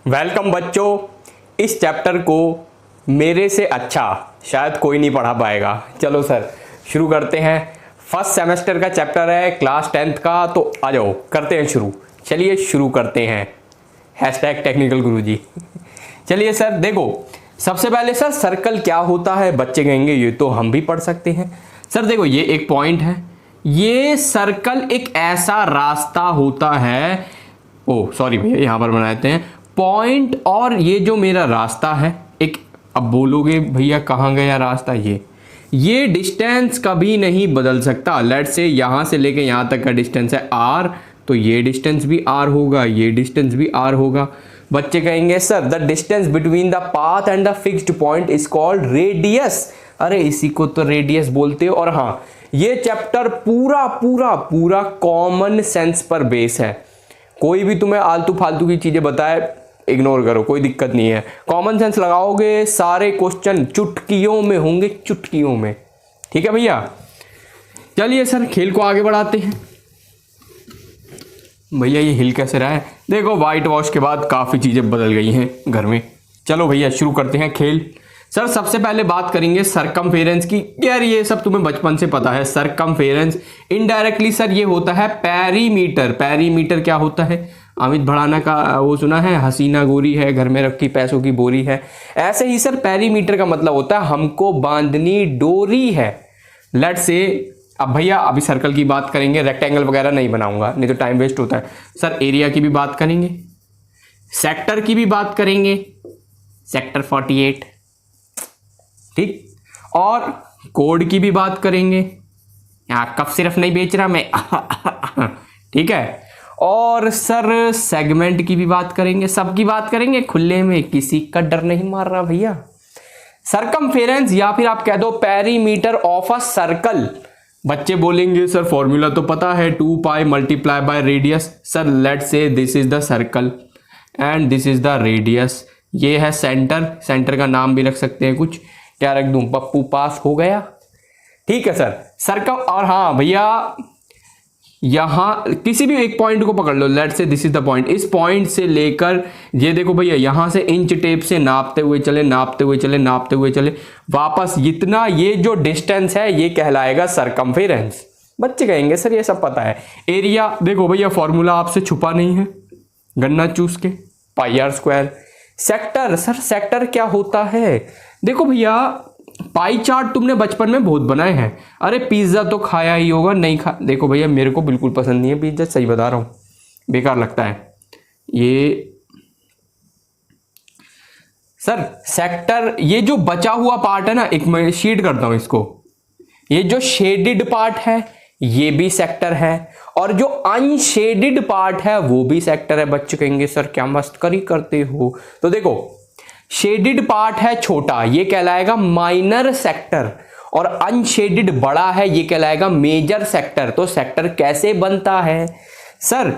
Welcome बच्चों। इस chapter को मेरे से अच्छा शायद कोई नहीं पढ़ा पाएगा। चलो सर शुरू करते हैं। फर्स्ट सेमेस्टर का चैप्टर है, क्लास 10th का। तो आ जाओ करते हैं शुरू। चलिए शुरू करते हैं। हैशटैग टेक्निकल गुरुजी। चलिए सर देखो, सबसे पहले सर सर्कल क्या होता है। बच्चे कहेंगे ये तो हम भी पढ़ सकते हैं। सर देखो ये एक पॉइंट है। ये सर्कल एक ऐसा रास्ता होता है, ओ सॉरी भैया यहाँ पर बना देते हैं पॉइंट। और ये जो मेरा रास्ता है एक, अब बोलोगे भैया कहाँ गया रास्ता, ये डिस्टेंस कभी नहीं बदल सकता। लेट्स से यहाँ से लेके यहाँ तक का डिस्टेंस है r, तो ये डिस्टेंस भी r होगा, ये डिस्टेंस भी r होगा। बच्चे कहेंगे sir the distance between the path and the fixed point is called radius. अरे इसी को तो रेडियस बोलते हो। और हाँ, ये चैप्टर पूरा पूरा पूरा कॉमन सेंस पर बेस है। कोई भी तुम्हें आलतू फालतू की चीजें बताए इग्नोर करो, कोई दिक्कत नहीं है। कॉमन सेंस लगाओगे, सारे क्वेश्चन चुटकियों में होंगे, चुटकियों में। ठीक है भैया। चलिए सर खेल को आगे बढ़ाते हैं। भैया ये हिल कैसे रहा है? देखो वाइट वॉश के बाद काफ़ी चीज़ें बदल गई हैं घर में। चलो भैया शुरू करते हैं खेल। सर सबसे पहले बात करेंगे सरकमफेरेंस की। यार ये सब तुम्हें बचपन से पता है। सरकमफेरेंस इनडायरेक्टली सर ये होता है पेरीमीटर। पेरीमीटर क्या होता है? अमित भड़ाना का वो सुना है, हसीना गोरी है घर में रखी पैसों की बोरी है। ऐसे ही सर पेरीमीटर का मतलब होता है हमको बांधनी डोरी है। लेट्स से अब भैया अभी सर्कल की बात करेंगे, रेक्टेंगल वगैरह नहीं बनाऊंगा नहीं तो टाइम वेस्ट होता है। सर एरिया की भी बात करेंगे, सेक्टर की भी बात करेंगे, सेक्टर 48 ठीक, और कोड की भी बात करेंगे। यहाँ कफ सिर्फ नहीं बेच रहा मैं ठीक है। और सर सेगमेंट की भी बात करेंगे, सबकी बात करेंगे खुले में, किसी का डर नहीं मार रहा भैया। सरकमफेरेंस या फिर आप कह दो पेरीमीटर ऑफ अ सर्कल। बच्चे बोलेंगे सर फॉर्मूला तो पता है 2 पाई multiply by radius. Sir let's say this is the circle and this is the radius. ये है सेंटर, सेंटर का नाम भी रख सकते हैं कुछ, क्या रख दूं? पप्पू पास हो गया। ठीक है सर सर्कल। और हाँ भैया यहां किसी भी एक पॉइंट को पकड़ लो। Let's say this is the point. इस पॉइंट से लेकर ये देखो भैया यहां से इंच टेप से नापते हुए चले, नापते हुए चले, नापते हुए चले, वापस इतना ये जो डिस्टेंस है ये कहलाएगा सरकमफेरेंस। बच्चे कहेंगे सर ये सब पता है। एरिया देखो भैया फॉर्मूला आपसे छुपा नहीं है, गन्ना चूस के pi are square. Sector, sir sector क्या होता है? देखो भैया पाई चार्ट तुमने बचपन में बहुत बनाए हैं। अरे पिज्जा तो खाया ही होगा, नहीं खा? देखो भैया मेरे को बिल्कुल पसंद नहीं है पिज्जा, सही बता रहा हूं, बेकार लगता है ये। सर सेक्टर ये जो बचा हुआ पार्ट है ना, एक मैं शीट करता हूं इसको, ये जो शेडेड पार्ट है ये भी सेक्टर है, और जो अनशेडेड पार्ट है वो भी सेक्टर है। बच्चे कहेंगे सर क्या मस्करी करते हो। तो देखो शेडेड पार्ट है छोटा, ये कहलाएगा माइनर सेक्टर, और अनशेडेड बड़ा है, ये कहलाएगा मेजर सेक्टर। तो सेक्टर कैसे बनता है? सर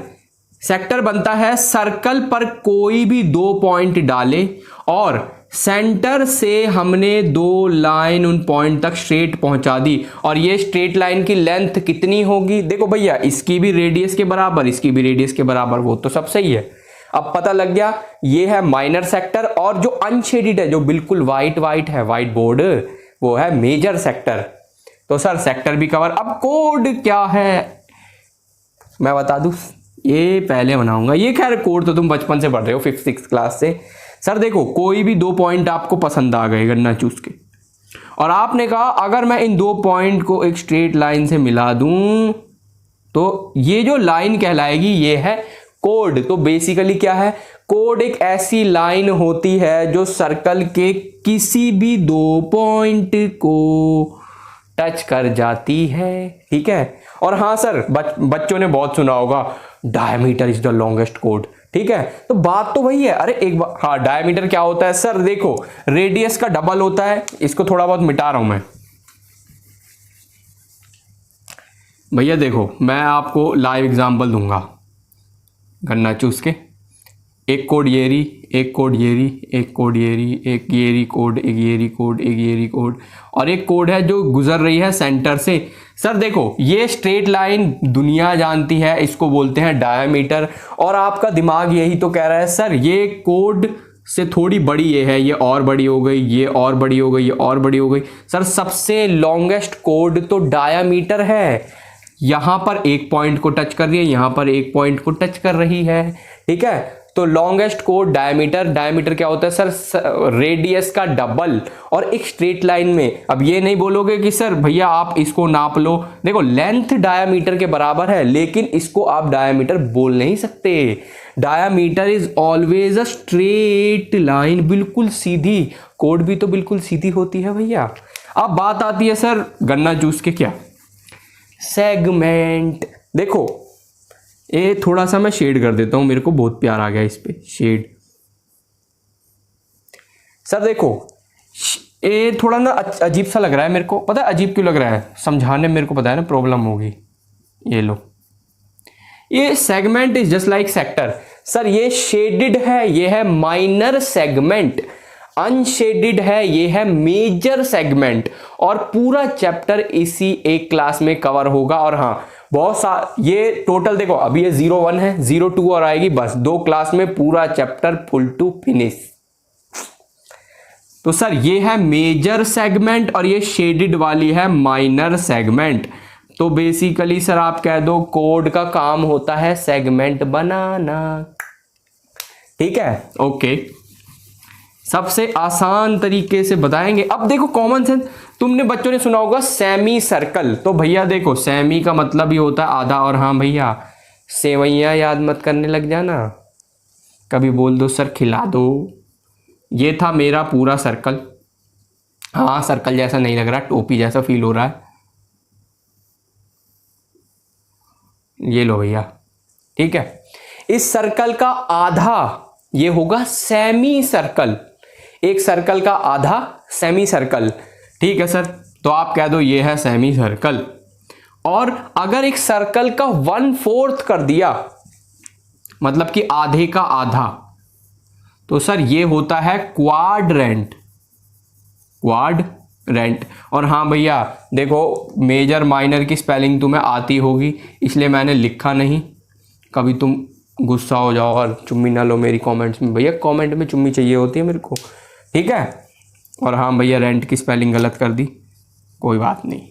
सेक्टर बनता है सर्कल पर कोई भी 2 पॉइंट डाले और सेंटर से हमने 2 लाइन उन पॉइंट तक स्ट्रेट पहुंचा दी, और ये स्ट्रेट लाइन की लेंथ कितनी होगी? देखो भैया इसकी भी रेडियस के बराबर, इसकी भी रेडियस के बराबर, वो तो सब सही है। अब पता लग गया ये है माइनर सेक्टर, और जो अनशेडेड है जो बिल्कुल वाइट वाइट है, वाइट बोर्ड, वो है मेजर सेक्टर। तो सर सेक्टर भी कवर। अब कोड क्या है मैं बता दूं, ये पहले बनाऊंगा, ये खैर कोड तो तुम बचपन से पढ़ रहे हो 5th 6th क्लास से। सर देखो कोई भी 2 पॉइंट आपको पसंद आ गए गन्ना चूस के, और आपने कहा अगर मैं इन 2 पॉइंट को एक स्ट्रेट लाइन से मिला दूं तो ये जो लाइन कहलाएगी ये है कोड। तो बेसिकली क्या है? कोड एक ऐसी लाइन होती है जो सर्कल के किसी भी 2 पॉइंट को टच कर जाती है। ठीक है। और हाँ सर बच्चों ने बहुत सुना होगा diameter is the longest code. ठीक है, तो बात तो वही है। अरे एक बार, हाँ डायमीटर क्या होता है? सर देखो रेडियस का डबल होता है। इसको थोड़ा बहुत मिटा रहा हूं मैं भैया। देखो मैं आपको लाइव एग्जांपल दूंगा गन्ना चूस के। एक कोड येरी, एक कोड येरी, एक कोड येरी, एक येरी कोड, एक येरी कोड, एक येरी कोड, और एक कोड है जो गुजर रही है सेंटर से। सर देखो ये स्ट्रेट लाइन दुनिया जानती है, इसको बोलते हैं डायमीटर, और आपका दिमाग यही तो कह रहा है सर ये कोड से थोड़ी बड़ी ये है, ये और बड़ी हो गई, ये और बड़ी हो गई, ये और बड़ी हो गई। सर सबसे लॉन्गेस्ट कोड तो डायमीटर है, यहां पर एक पॉइंट को टच कर रही है, यहां पर एक पॉइंट को टच कर रही है, ठीक है। तो लॉन्गेस्ट कोड डायमीटर, डायमीटर क्या होता है सर, रेडियस का डबल, और एक स्ट्रेट लाइन में। अब ये नहीं बोलोगे कि सर भैया आप इसको नाप लो, देखो लेंथ डायमीटर के बराबर है, लेकिन इसको आप डायमीटर बोल नहीं सकते। Diameter is always a straight line, बिल्कुल सीधी। कोड भी तो बिल्कुल सीधी होती है भैया। अब बात आती है सर गन्ना जूस के क्या, सेगमेंट। देखो ये थोड़ा सा मैं शेड कर देता हूं, मेरे को बहुत प्यार आ गया इस पे शेड। सर देखो ये थोड़ा ना अजीब सा लग रहा है मेरे को, पता है अजीब क्यों लग रहा है, समझाने में मेरे को पता है ना प्रॉब्लम होगी। ये लो, ये segment is just like sector. Sir ये शेडेड है, ये है माइनर सेगमेंट, अनशेडेड है, ये है मेजर सेगमेंट, और पूरा चैप्टर इसी एक क्लास में कवर होगा। और हाँ बहुत ये टोटल देखो अभी ये 01 है, 02 और आएगी, बस 2 क्लास में पूरा चैप्टर फुल टू फिनिश। तो सर ये है मेजर सेगमेंट और ये शेडेड वाली है माइनर सेगमेंट। तो बेसिकली सर आप कह दो कोड का काम होता है सेगमेंट बनाना, ठीक है। ओके, सबसे आसान तरीके से बताएंगे। अब देखो कॉमन सेंस, तुमने बच्चों ने सुना होगा सेमी सर्कल, तो भैया देखो सेमी का मतलब ही होता है आधा, और हाँ भैया सेवैयां याद मत करने लग जाना, कभी बोल दो सर खिला दो। ये था मेरा पूरा सर्कल, हाँ सर्कल जैसा नहीं लग रहा, टोपी जैसा फील हो रहा है। ये लो भैया, ठीक है। इस सर्कल का आधा ये होगा सेमी सर्कल, एक सर्कल का आधा सेमी सर्कल, ठीक है सर। तो आप कह दो ये है सेमी सर्कल। और अगर एक सर्कल का 1/4 कर दिया, मतलब कि आधे का आधा, तो सर ये होता है क्वाड्रेंट, क्वाड्रेंट। और हाँ भैया देखो मेजर माइनर की स्पेलिंग तुम्हें आती होगी, इसलिए मैंने लिखा नहीं, कभी तुम गुस्सा हो जाओ और चुम्मी ना लो मेरी कमेंट्स में। भैया कमेंट में चुम्मी चाहिए होती है मेरे को, ठीक है। और हाँ भैया रेंट की स्पेलिंग गलत कर दी, कोई बात नहीं।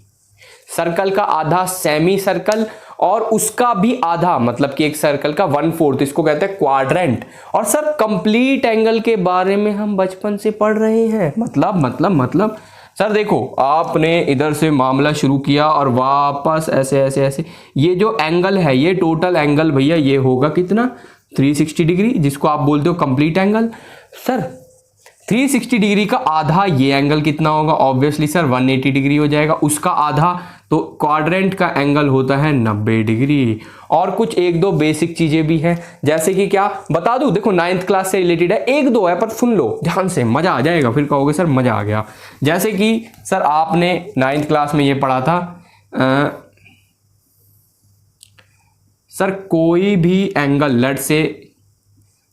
सर्कल का आधा सेमी सर्कल, और उसका भी आधा मतलब कि एक सर्कल का 1/4, इसको कहते हैं क्वाड्रेंट। और सर कंप्लीट एंगल के बारे में हम बचपन से पढ़ रहे हैं, मतलब सर देखो आपने इधर से मामला शुरू किया और वापस ऐसे ऐसे ऐसे, ये जो एंगल है ये टोटल एंगल भैया ये होगा कितना, 360 डिग्री, जिसको आप बोलते हो कंप्लीट एंगल। सर 360 डिग्री का आधा ये एंगल कितना होगा, ऑब्वियसली सर 180 डिग्री हो जाएगा, उसका आधा, तो क्वाड्रेंट का एंगल होता है 90 डिग्री। और कुछ एक दो बेसिक चीजें भी हैं, जैसे कि क्या बता दूं, देखो 9th क्लास से रिलेटेड है, एक दो है पर सुन लो ध्यान से, मजा आ जाएगा, फिर कहोगे सर मजा आ गया। जैसे कि सर आपने 9th क्लास में ये पढ़ा था, सर कोई भी एंगल लेट से,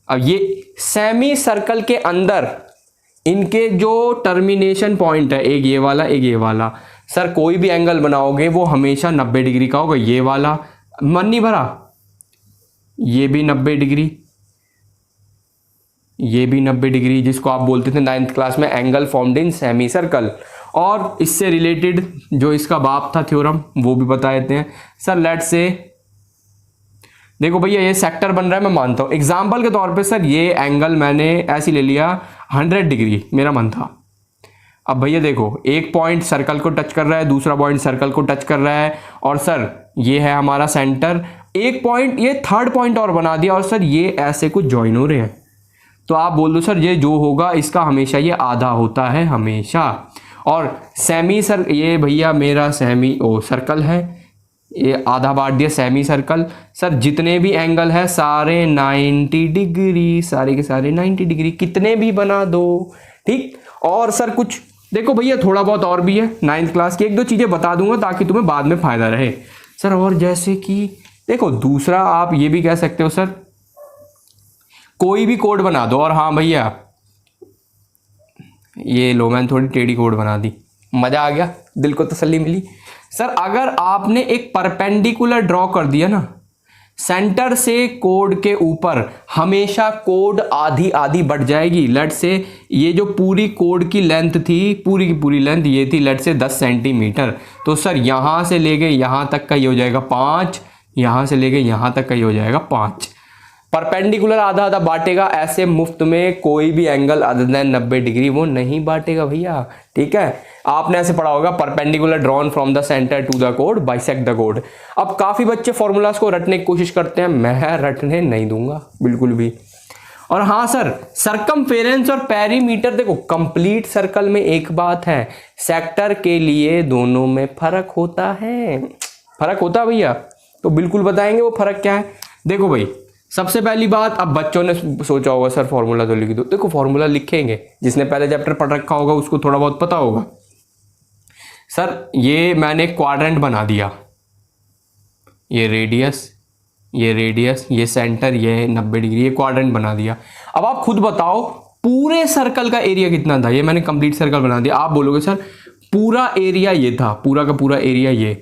अब ये सेमी सर्कल के अंदर इनके जो टर्मिनेशन पॉइंट है, एक ये वाला एक ये वाला, सर कोई भी एंगल बनाओगे वो हमेशा 90 डिग्री का होगा। ये वाला मन नहीं भरा, ये भी 90 डिग्री, ये भी 90 डिग्री, जिसको आप बोलते थे 9th क्लास में angle formed in semi circle. और इससे रिलेटेड जो इसका बाप था थ्योरम वो भी बता देते हैं। सर लेट से देखो भैया ये सेक्टर बन रहा है, मैं मानता हूं एग्जाम्पल के तौर पे, सर ये एंगल मैंने ऐसे ले लिया 100 डिग्री, मेरा मन था। अब भैया देखो एक पॉइंट सर्कल को टच कर रहा है, दूसरा पॉइंट सर्कल को टच कर रहा है, और सर ये है हमारा सेंटर, एक पॉइंट ये थर्ड पॉइंट और बना दिया, और सर ये ऐसे कुछ ज्वाइन हो रहे हैं। तो आप बोल दो सर ये जो होगा इसका हमेशा ये आधा होता है हमेशा। और सेमी सर ये भैया मेरा सेमी सर्कल है, ये आधा बांट दिया सेमी सर्कल। सर जितने भी एंगल है सारे 90 डिग्री, सारे के सारे 90 डिग्री, कितने भी बना दो, ठीक। और सर कुछ देखो भैया थोड़ा बहुत और भी है 9th क्लास की, एक दो चीज़ें बता दूंगा ताकि तुम्हें बाद में फ़ायदा रहे सर। और जैसे कि देखो दूसरा आप ये भी कह सकते हो सर, कोई भी कोड बना दो। और हाँ भैया, ये लो मैंने थोड़ी टेढ़ी कोड बना दी, मजा आ गया, दिल को तसल्ली मिली। सर अगर आपने एक परपेंडिकुलर ड्रॉ कर दिया ना सेंटर से कोड के ऊपर, हमेशा कोड आधी आधी बढ़ जाएगी। लेट से ये जो पूरी कोड की लेंथ थी, पूरी की पूरी लेंथ ये थी लेट से 10 सेंटीमीटर, तो सर यहां से लेके यहां तक का ये हो जाएगा 5, यहां से लेके यहां तक का ये हो जाएगा 5। परपेंडिकुलर आधा आधा बांटेगा, ऐसे मुफ्त में कोई भी एंगल अदर देन 90 डिग्री वो नहीं बांटेगा भैया। ठीक है, आपने ऐसे पढ़ा होगा, perpendicular drawn from the centre to the code bisect the code. अब काफी बच्चे फॉर्मूलाज को रटने की कोशिश करते हैं, मैं रटने नहीं दूंगा बिल्कुल भी। और हाँ सर, सरकमफेरेंस और पेरीमीटर, देखो कंप्लीट सर्कल में एक बात है, सेक्टर के लिए दोनों में फर्क होता है। फर्क होता है भैया, तो बिल्कुल बताएंगे वो फर्क क्या है। देखो भाई, सबसे पहली बात, अब बच्चों ने सोचा होगा सर फॉर्मूला तो लिख दो, देखो फॉर्मूला लिखेंगे, जिसने पहले चैप्टर पढ़ रखा होगा उसको थोड़ा बहुत पता होगा। सर ये मैंने क्वाड्रेंट बना दिया, ये रेडियस, ये सेंटर, ये 90 डिग्री, ये क्वाड्रेंट बना दिया। अब आप खुद बताओ पूरे सर्कल का एरिया कितना था। ये मैंने कंप्लीट सर्कल बना दिया। आप बोलोगे सर पूरा एरिया ये था, पूरा का पूरा एरिया ये,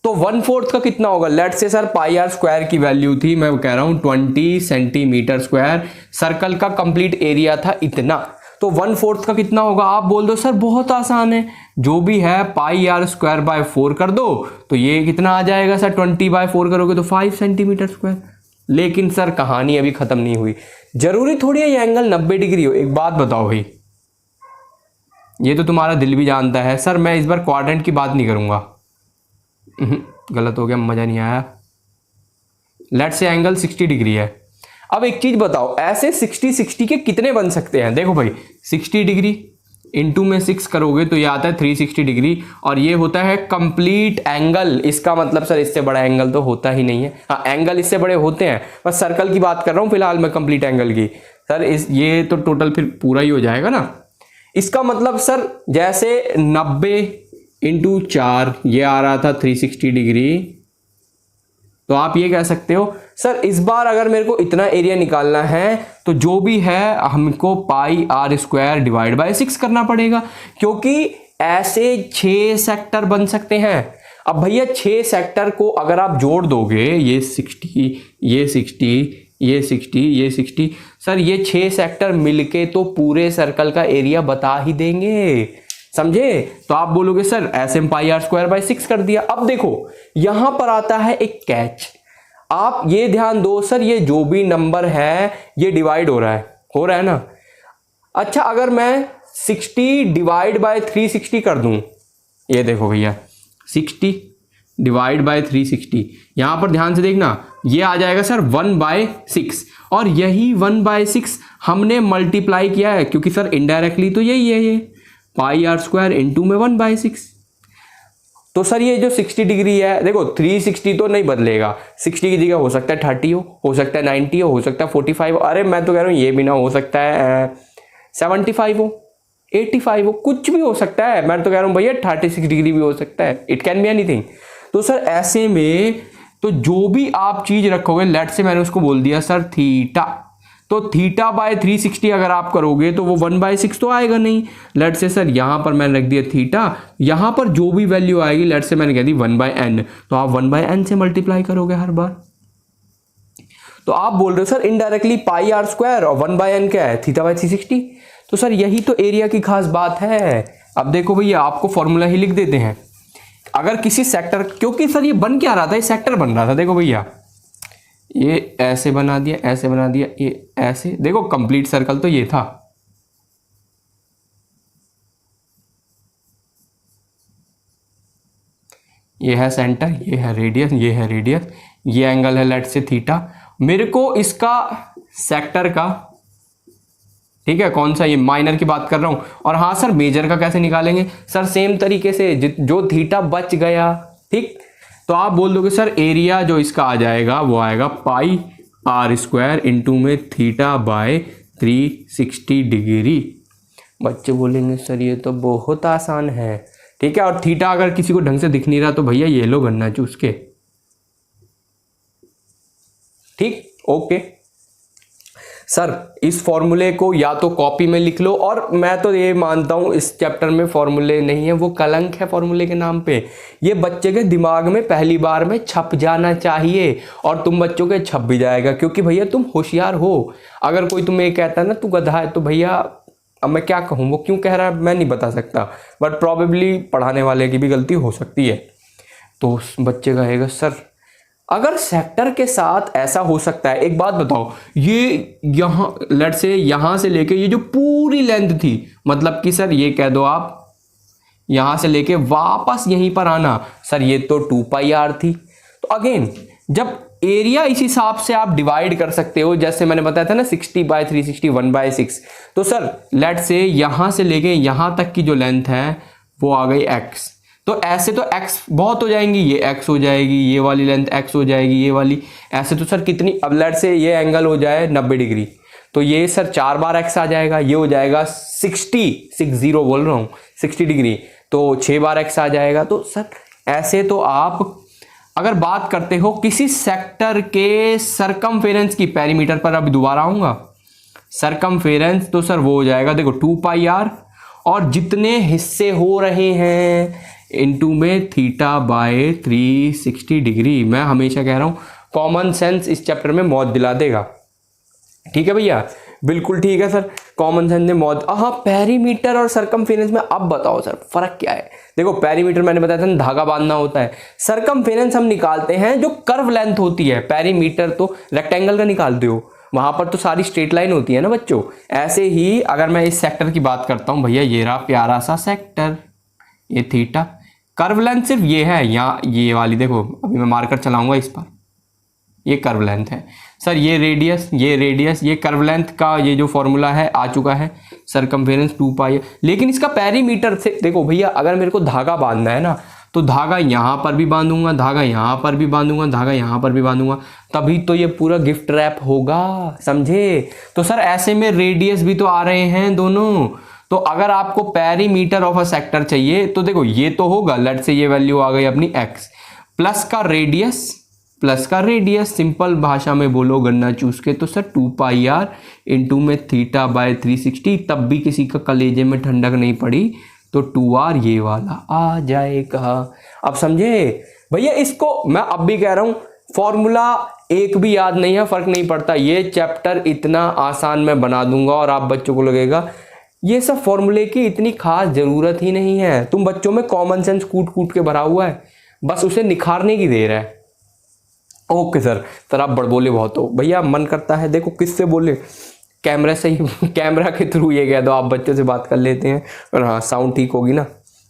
तो 1/4 का कितना होगा। लेट से सर पाई आर स्क्वायर की वैल्यू थी, मैं कह रहा हूं 20 सेंटीमीटर स्क्वायर, सर्कल का कंप्लीट एरिया था इतना, तो 1/4 का कितना होगा। आप बोल दो सर बहुत आसान है, जो भी है पाई आर स्क्वायर बाय 4 कर दो, तो ये कितना आ जाएगा सर, 20/4 करोगे तो 5 सेंटीमीटर स्क्वायर। लेकिन सर कहानी अभी खत्म नहीं हुई, जरूरी थोड़ी है ये एंगल 90 डिग्री हो। एक बात बताओ भाई, ये तो तुम्हारा दिल भी जानता है सर, मैं इस बार क्वाड्रेंट की बात नहीं करूंगा, गलत हो गया, मजा नहीं आया। लेट से एंगल 60 डिग्री है। अब एक चीज बताओ, ऐसे 60 के कितने बन सकते हैं। देखो भाई 60 डिग्री इंटू में 6 करोगे तो ये आता है 360 डिग्री, और ये होता है कंप्लीट एंगल। इसका मतलब सर इससे बड़ा एंगल तो होता ही नहीं है। हाँ एंगल इससे बड़े होते हैं, बस सर्कल की बात कर रहा हूं फिलहाल मैं कंप्लीट एंगल की। सर ये तो टोटल फिर पूरा ही हो जाएगा ना। इसका मतलब सर जैसे 90 इंटू 4 ये आ रहा था 360 डिग्री, तो आप ये कह सकते हो सर इस बार अगर मेरे को इतना एरिया निकालना है तो जो भी है हमको पाई आर स्क्वायर डिवाइड बाय 6 करना पड़ेगा, क्योंकि ऐसे 6 सेक्टर बन सकते हैं। अब भैया 6 सेक्टर को अगर आप जोड़ दोगे, ये 60, ये 60, ये 60, ये 60, सर ये 6 सेक्टर मिलके तो पूरे सर्कल का एरिया बता ही देंगे, समझे। तो आप बोलोगे सर ऐसे में पाई आर स्क्वायर बाय 6 कर दिया। अब देखो यहां पर आता है एक कैच, आप ये ध्यान दो सर, ये जो भी नंबर है ये डिवाइड हो रहा है ना। अच्छा अगर मैं 60 डिवाइड बाय 360 कर दूं, ये देखो भैया 60 डिवाइड बाय 360, यहां पर ध्यान से देखना ये आ जाएगा सर 1/6, और यही 1/6 हमने मल्टीप्लाई किया है, क्योंकि सर इनडायरेक्टली तो यही है, ये पाई आर स्क्वायर इंटू में 1/6। तो सर ये जो 60 डिग्री है, देखो 360 तो नहीं बदलेगा, 60 की जगह हो सकता है 30 हो सकता है 90 हो सकता है 45 हो, अरे मैं तो कह रहा हूँ ये भी ना, हो सकता है 75 हो, 85 हो, कुछ भी हो सकता है। मैं तो कह रहा हूँ भैया 36 डिग्री भी हो सकता है, इट कैन बी एनीथिंग। तो सर ऐसे में तो जो भी आप चीज रखोगे, लेट से मैंने उसको बोल दिया सर थीटा, तो थीटा बाय 360 अगर आप करोगे तो वो 1/6 तो आएगा नहीं। लेट से सर यहां पर मैंने रख दिया थीटा, यहां पर जो भी वैल्यू आएगी लेट से मैंने कह दी 1/n, तो आप 1/n से मल्टीप्लाई करोगे हर बार। तो आप बोल रहे हो sir indirectly pi are square और 1/n क्या है, थीटा बाय 360। तो सर यही तो एरिया की खास बात है। अब देखो भैया आपको फॉर्मूला ही लिख देते हैं, अगर किसी सेक्टर, क्योंकि सर ये बन क्या रहा था, ये सेक्टर बन रहा था, देखो भैया ये ऐसे बना दिया, ऐसे बना दिया, ये ऐसे, देखो कंप्लीट सर्कल तो ये था। ये है सेंटर, ये है रेडियस, ये है रेडियस, ये एंगल है लेट से थीटा। मेरे को इसका सेक्टर का, ठीक है, कौन सा, ये माइनर की बात कर रहा हूं। और हाँ सर मेजर का कैसे निकालेंगे, सर सेम तरीके से जो थीटा बच गया, ठीक, तो आप बोल दोगे सर एरिया जो इसका आ जाएगा वो आएगा पाई आर स्क्वायर इंटू में थीटा बाय 360 डिग्री। बच्चे बोलेंगे सर ये तो बहुत आसान है, ठीक है। और थीटा अगर किसी को ढंग से दिख नहीं रहा तो भैया ये लो गन्ना चूस के, ठीक, ओके। सर इस फॉर्मूले को या तो कॉपी में लिख लो, और मैं तो ये मानता हूँ इस चैप्टर में फॉर्मूले नहीं है, वो कलंक है फॉर्मूले के नाम पे। ये बच्चे के दिमाग में पहली बार में छप जाना चाहिए, और तुम बच्चों के छप भी जाएगा, क्योंकि भैया तुम होशियार हो। अगर कोई तुम्हें कहता है ना तू गधा है, तो भैया अब मैं क्या कहूँ, वो क्यों कह रहा है मैं नहीं बता सकता, बट प्रॉबेबली पढ़ाने वाले की भी गलती हो सकती है। तो उस बच्चे कहेगा सर अगर सेक्टर के साथ ऐसा हो सकता है, एक बात बताओ, ये यहाँ लेट से यहाँ से लेके ये जो पूरी लेंथ थी, मतलब कि सर ये कह दो आप यहाँ से लेके वापस यहीं पर आना, सर ये तो 2πr थी। तो अगेन जब एरिया इस हिसाब से आप डिवाइड कर सकते हो, जैसे मैंने बताया था ना 60/360 1/6, तो सर लेट से यहाँ से लेके यहाँ तक की जो लेंथ है वो आ गई x। तो ऐसे तो x बहुत हो जाएंगी, ये x हो जाएगी, ये वाली लेंथ x हो जाएगी, ये वाली ऐसे तो सर कितनी, अब लेट से ये एंगल हो जाए 90 डिग्री, तो ये सर 4 बार x आ जाएगा, ये हो जाएगा 60 बोल रहा हूँ 60 डिग्री, तो 6 बार x आ जाएगा। तो सर ऐसे तो आप अगर बात करते हो किसी सेक्टर के सरकमफेरेंस की, पेरीमीटर पर अभी दोबारा आऊंगा, सरकमफेरेंस तो सर वो हो जाएगा देखो 2πr, और जितने हिस्से हो रहे हैं इनटू में θ/360 डिग्री। मैं हमेशा कह रहा हूं कॉमन सेंस इस चैप्टर में मौत दिला देगा। ठीक है भैया, बिल्कुल ठीक है सर, कॉमन सेंस ने मौत। हाँ, पेरीमीटर और सरकमफेरेंस में अब बताओ सर फर्क क्या है। देखो पेरीमीटर मैंने बताया था धागा बांधना होता है, सरकमफेरेंस हम निकालते हैं जो कर्व लेंथ होती है, पेरीमीटर तो रेक्टेंगल का निकालते हो, वहां पर तो सारी स्ट्रेट लाइन होती है ना बच्चों। ऐसे ही अगर मैं इस सेक्टर की बात करता हूं, भैया ये रहा प्यारा सा सेक्टर, ये थीटा, कर्व लेंथ सिर्फ ये है, यहाँ ये वाली देखो, अभी मैं मार्कर चलाऊंगा इस पर, ये कर्व लेंथ है सर, ये रेडियस, ये कर्व लेंथ का ये जो फॉर्मूला है आ चुका है, सरकमफेरेंस 2π। लेकिन इसका पेरीमीटर से देखो भैया, अगर मेरे को धागा बांधना है ना, तो धागा यहाँ पर भी बांधूंगा, धागा यहाँ पर भी बांधूंगा, धागा यहाँ पर भी बांधूंगा, तभी तो ये पूरा गिफ्ट रैप होगा, समझे। तो सर ऐसे में रेडियस भी तो आ रहे हैं दोनों। तो अगर आपको पेरीमीटर ऑफ अ सेक्टर चाहिए तो देखो ये तो होगा, लेट से ये वैल्यू आ गई अपनी x, प्लस का रेडियस सिंपल भाषा में बोलो गन्ना चूस के, तो सर 2πr इंटू में θ/360, तब भी किसी का कलेजे में ठंडक नहीं पड़ी, तो 2r ये वाला आ जाएगा। अब समझे भैया, इसको मैं अब भी कह रहा हूं, फॉर्मूला एक भी याद नहीं है, फर्क नहीं पड़ता, ये चैप्टर इतना आसान मैं बना दूंगा और आप बच्चों को लगेगा ये सब फॉर्मूले की इतनी खास जरूरत ही नहीं है। तुम बच्चों में कॉमन सेंस कूट कूट के भरा हुआ है, बस उसे निखारने की देर है। ओके सर आप बड़बोले बहुत हो भैया, मन करता है देखो किससे बोले, कैमरा से ही कैमरा के थ्रू ये कह दो आप बच्चों से बात कर लेते हैं, और हाँ साउंड ठीक होगी ना,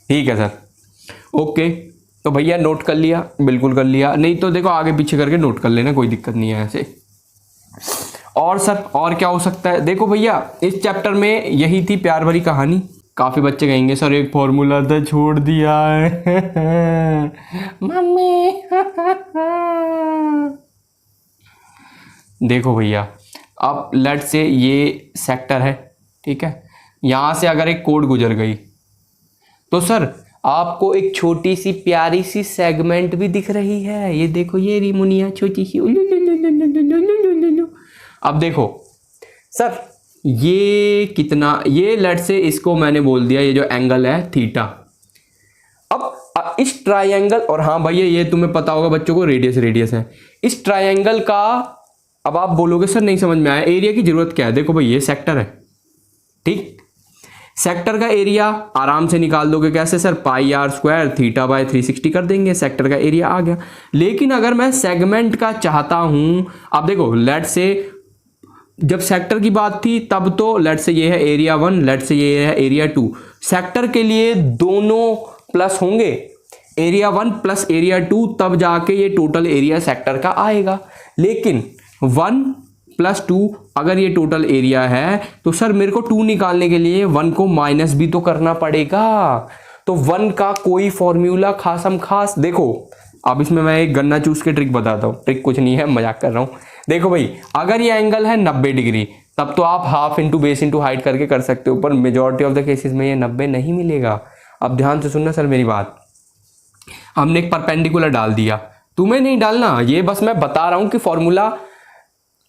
ठीक है सर। ओके तो भैया नोट कर लिया, बिल्कुल कर लिया, नहीं तो देखो आगे पीछे करके नोट कर लेना, कोई दिक्कत नहीं है ऐसे। और सर और क्या हो सकता है, देखो भैया इस चैप्टर में यही थी प्यार भरी कहानी। काफी बच्चे कहेंगे सर एक फॉर्मूला तो छोड़ दिया है मम्मी देखो भैया, अब लेट से ये सेक्टर है, ठीक है, यहां से अगर एक कोड गुजर गई तो सर आपको एक छोटी सी प्यारी सी सेगमेंट भी दिख रही है, ये देखो ये रिमुनिया छोटी सी। अब देखो सर ये कितना, ये लेट से इसको मैंने बोल दिया ये जो एंगल है थीटा। अब इस ट्रायंगल, और हाँ भैया ये तुम्हें पता होगा बच्चों को रेडियस है इस ट्रायंगल का। अब आप बोलोगे सर नहीं समझ में आया, एरिया की जरूरत क्या है। देखो भाई ये सेक्टर है, ठीक, सेक्टर का एरिया आराम से निकाल दोगे, कैसे सर πr² θ/360 कर देंगे, सेक्टर का एरिया आ गया। लेकिन अगर मैं सेगमेंट का चाहता हूं, अब देखो लेट से जब सेक्टर की बात थी तब तो लेट से ये है एरिया 1, लेट से ये है एरिया 2, सेक्टर के लिए दोनों प्लस होंगे, एरिया 1 प्लस एरिया 2, तब जाके ये टोटल एरिया सेक्टर का आएगा। लेकिन 1 + 2 अगर ये टोटल एरिया है तो सर मेरे को 2 निकालने के लिए 1 को माइनस भी तो करना पड़ेगा। तो 1 का कोई फॉर्मूला खासम खास, देखो अब इसमें मैं एक गन्ना चूस के ट्रिक बताता हूँ, ट्रिक कुछ नहीं है, मजाक कर रहा हूँ। देखो भाई अगर ये एंगल है 90 डिग्री, तब तो आप half into base into height करके कर सकते हो, पर मेजॉरिटी ऑफ द केसेस में ये 90 नहीं मिलेगा। अब ध्यान से सुनना सर मेरी बात, हमने एक परपेंडिकुलर डाल दिया, तुम्हें नहीं डालना, ये बस मैं बता रहा हूं कि फॉर्मूला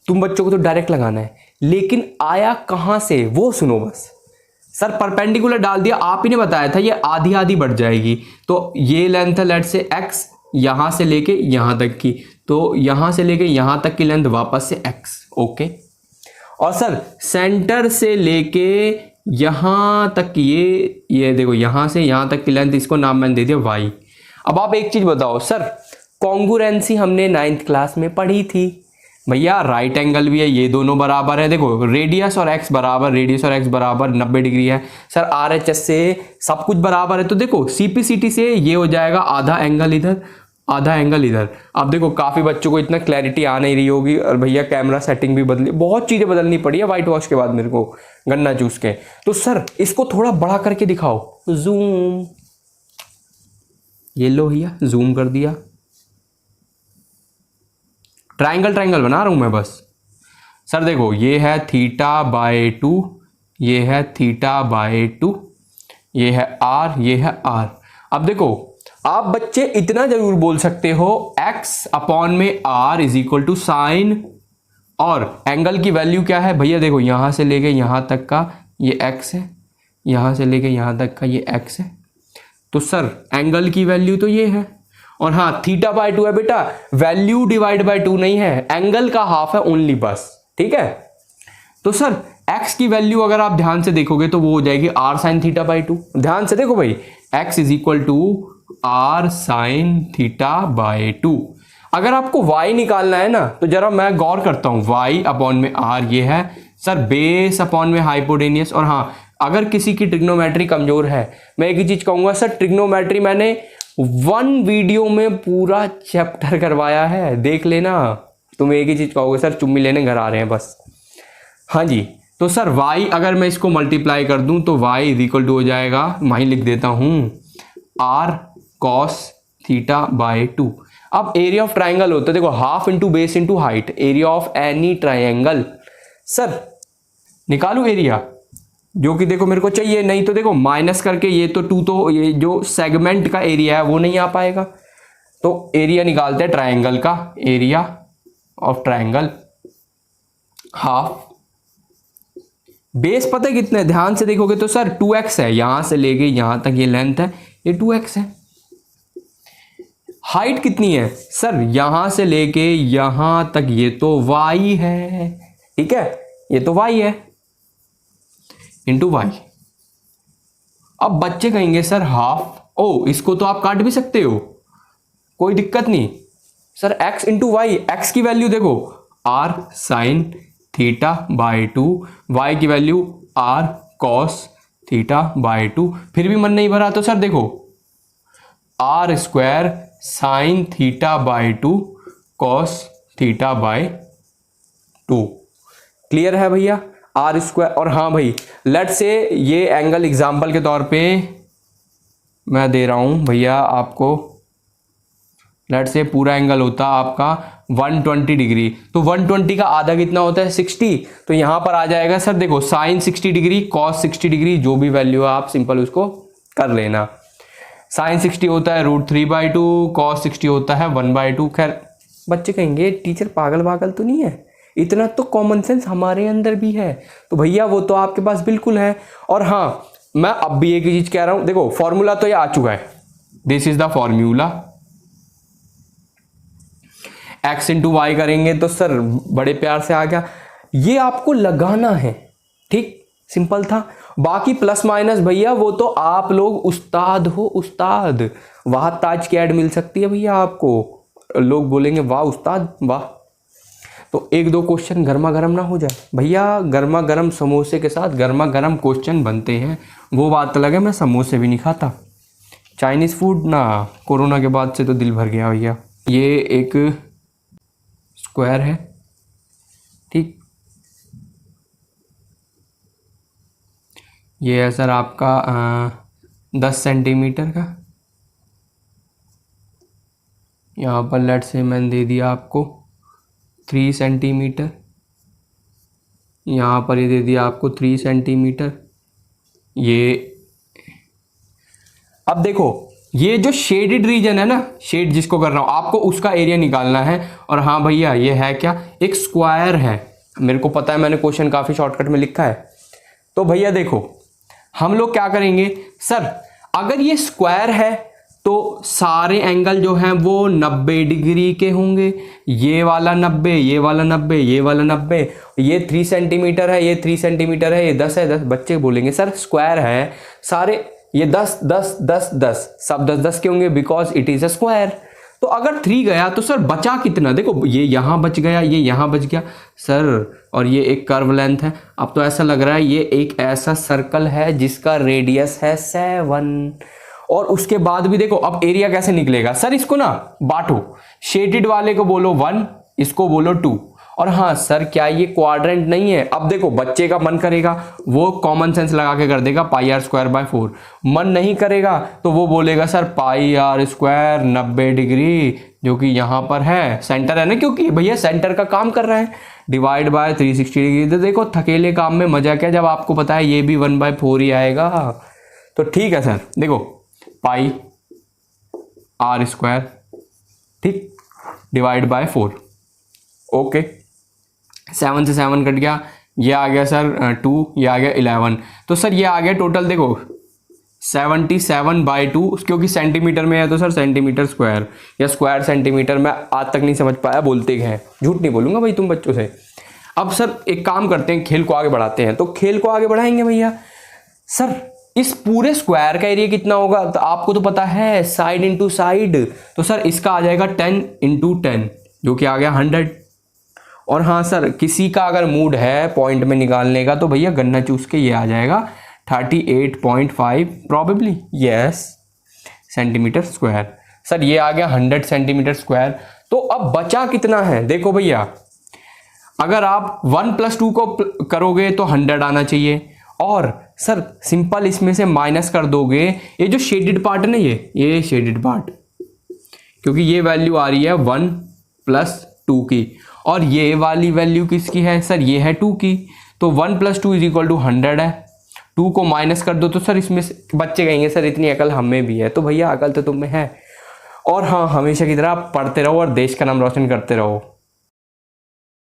तुम बच्चों को तो डायरेक्ट लगाना है, लेकिन आया कहां से वो सुनो बस। सर परपेंडिकुलर डाल दिया, आप ही ने बताया था ये आधी आधी बढ़ जाएगी, तो ये लेंथ है लेट से x, यहां से लेके यहां तक की, तो यहां से लेके यहां तक की लेंथ वापस से x। ओके, और सर सेंटर से लेके यहां तक ये देखो यहां से यहां तक की लेंथ, इसको नाम मैंने दे दिया y। अब आप एक चीज बताओ सर, कॉन्ग्रुएंसी हमने 9th क्लास में पढ़ी थी भैया, राइट एंगल भी है, ये दोनों बराबर है, देखो रेडियस और x बराबर, रेडियस और x बराबर 90 डिग्री है। सर RHS से सब कुछ बराबर है, तो देखो CPCT से ये हो जाएगा आधा एंगल इधर आधा एंगल इधर। अब देखो काफी बच्चों को इतना क्लैरिटी आ नहीं रही होगी, और भैया कैमरा सेटिंग भी बदली, बहुत चीजें बदलनी पड़ी है वाइट वॉश के बाद मेरे को गन्ना जूस के। तो सर इसको थोड़ा बड़ा करके दिखाओ, जूम, ये लो भैया जूम कर दिया, ट्रायंगल ट्रायंगल बना रहा हूं मैं बस। सर देखो ये है θ/2, ये है θ/2, ये है r, ये है r। अब देखो आप बच्चे इतना जरूर बोल सकते हो x/r is equal to sine, और एंगल की वैल्यू क्या है भैया, देखो यहां से लेके यहां तक का ये x है, यहां से लेके यहां तक का ये x है, तो सर एंगल की वैल्यू तो ये है। और हाँ θ/2 है बेटा, वैल्यू डिवाइड बाय 2 नहीं है, एंगल का हाफ है ओनली बस, ठीक है। तो सर x की वैल्यू अगर आप ध्यान से देखोगे तो वो हो जाएगी r sin θ/2। ध्यान से देखो भाई, x is equal to r sin θ/2। अगर आपको y निकालना है ना, तो जरा मैं गौर करता हूं, y अपॉन में r ये है सर बेस अपॉन में हाइपोटेनियस। और हाँ अगर किसी की ट्रिग्नोमेट्री कमजोर है, मैं एक ही चीज कहूंगा सर, ट्रिग्नोमेट्री मैंने 1 वीडियो में पूरा चैप्टर करवाया है, देख लेना। तुम एक ही चीज कहोगे सर चुम्मी लेने घर आ रहे हैं बस। हाँ जी, तो सर y अगर मैं इसको मल्टीप्लाई कर दूं तो y इज इक्वल टू हो जाएगा, मैं लिख देता हूं r cos θ/2। अब एरिया ऑफ ट्राइंगल होता है, देखो half into base into height, area of any triangle. Sir निकालू एरिया, जो कि देखो मेरे को चाहिए, नहीं तो देखो माइनस करके ये तो 2, तो ये जो सेगमेंट का एरिया है वो नहीं आ पाएगा, तो एरिया निकालते हैं ट्राइंगल का, area of triangle half, base पता है कितना है, ध्यान से देखोगे तो सर 2x है, यहां से लेके यहां तक ये लेंथ है, ये 2x है। हाइट कितनी है सर, यहां से लेके यहां तक ये तो y है, ठीक है, ये तो y है इंटू y। अब बच्चे कहेंगे सर हाफ, ओ इसको तो आप काट भी सकते हो, कोई दिक्कत नहीं। Sir x into Y, X की वैल्यू देखो r sin θ/2, y की वैल्यू r cos θ/2, फिर भी मन नहीं भरा तो सर देखो r² sin θ/2 cos θ/2। क्लियर है भैया, r²। और हाँ भाई लेट से ये एंगल एग्जाम्पल के तौर पे मैं दे रहा हूं भैया आपको, लेट से पूरा एंगल होता आपका 120 डिग्री, तो 120 का आधा कितना होता है 60, तो यहां पर आ जाएगा सर देखो साइन 60 डिग्री कॉस 60 डिग्री, जो भी वैल्यू है आप सिंपल उसको कर लेना। साइन 60 होता है √3/2, कॉस 60 होता है 1/2। खैर बच्चे कहेंगे टीचर पागल पागल तो नहीं है, इतना तो कॉमन सेंस हमारे अंदर भी है, तो भैया वो तो आपके पास बिल्कुल है। और हाँ मैं अब भी एक ही चीज कह रहा हूं, देखो फॉर्मूला तो ये आ चुका है, this is the formula, x into Y करेंगे तो सर बड़े प्यार से आ गया, ये आपको लगाना है, ठीक सिंपल था। बाकी प्लस माइनस भैया वो तो आप लोग उस्ताद हो, उस्ताद, वाह ताज की ऐड मिल सकती है भैया आपको, लोग बोलेंगे वाह उस्ताद वाह। तो एक दो क्वेश्चन गर्मा गर्म ना हो जाए भैया, गर्मा गर्म समोसे के साथ गर्मा गर्म क्वेश्चन बनते हैं, वो बात अलग है, मैं समोसे भी नहीं खाता, चाइनीज फूड ना, कोरोना के बाद से तो दिल भर गया भैया। ये एक स्क्वायर है, ठीक, ये है सर आपका 10 सेंटीमीटर का, यहाँ पर लेट से मैंने दे दिया आपको 3 सेंटीमीटर, यहाँ पर ये दे दिया आपको 3 सेंटीमीटर। ये अब देखो ये जो शेडेड रीजन है ना, शेड जिसको कर रहा हूं आपको उसका एरिया निकालना है। और हाँ भैया ये है क्या, एक स्क्वायर है, मेरे को पता है, मैंने क्वेश्चन काफ़ी शॉर्टकट में लिखा है। तो भैया देखो, हम लोग क्या करेंगे सर, अगर ये स्क्वायर है तो सारे एंगल जो हैं वो 90 डिग्री के होंगे। ये वाला 90, ये वाला 90, ये वाला 90, ये 3 सेंटीमीटर है, ये 3 सेंटीमीटर है, ये 10 है 10। बच्चे बोलेंगे सर स्क्वायर है सारे, ये 10 10 10 10 सब 10 10 के होंगे because it is a square. तो अगर 3 गया तो सर बचा कितना, देखो ये यहाँ बच गया, ये यहाँ बच गया सर, और ये एक कर्व लेंथ है। अब तो ऐसा लग रहा है ये एक ऐसा सर्कल है जिसका रेडियस है 7। और उसके बाद भी देखो अब एरिया कैसे निकलेगा सर, इसको ना बांटो, शेडेड वाले को बोलो 1, इसको बोलो 2। और हाँ सर क्या ये क्वाड्रेंट नहीं है? अब देखो बच्चे का मन करेगा वो कॉमन सेंस लगा के कर देगा πr²/4, मन नहीं करेगा तो वो बोलेगा सर πr² 90 डिग्री, जो कि यहाँ पर है, सेंटर है ना, क्योंकि भैया सेंटर का काम कर रहा है, डिवाइड बाय 360 डिग्री। तो देखो थकेले काम में मजा क्या, जब आपको पता है ये भी 1/4 ही आएगा। तो ठीक है सर, देखो πr², ठीक, डिवाइड बाय 4। ओके, 7 से 7 कट गया, ये आ गया सर 2, ये आ गया 11। तो सर ये आ गया टोटल देखो 77/2, क्योंकि सेंटीमीटर में है तो सर सेंटीमीटर स्क्वायर या स्क्वायर सेंटीमीटर। मैं आज तक नहीं समझ पाया, बोलते हैं, झूठ नहीं बोलूंगा भाई तुम बच्चों से। अब सर एक काम करते हैं, खेल को आगे बढ़ाते हैं। तो खेल को आगे बढ़ाएंगे भैया, सर इस पूरे स्क्वायर का एरिया कितना होगा? तो आपको तो पता है साइड इंटू साइड, तो सर इसका आ जाएगा 10 × 10, जो कि आ गया 100। और हाँ सर, किसी का अगर मूड है पॉइंट में निकालने का तो भैया गन्ना चूस के ये आ जाएगा 38.5 probably, yes, centimetre square. Sir ये आ गया 100 सेंटीमीटर स्क्वायर। तो अब बचा कितना है? देखो भैया, अगर आप 1 + 2 को करोगे तो 100 आना चाहिए, और सर सिंपल इसमें से माइनस कर दोगे ये जो शेडेड पार्ट है ना, ये शेडेड पार्ट, क्योंकि ये वैल्यू आ रही है 1 + 2 की, और ये वाली वैल्यू किसकी है सर? ये है 2 की। तो 1 + 2 = 100 है। 2 को माइनस कर दो तो सर इसमें से बच्चे कहेंगे सर इतनी अकल हमें भी है। तो भैया अकल तो तुम में है। और हाँ, हमेशा की तरह आप पढ़ते रहो और देश का नाम रोशन करते रहो।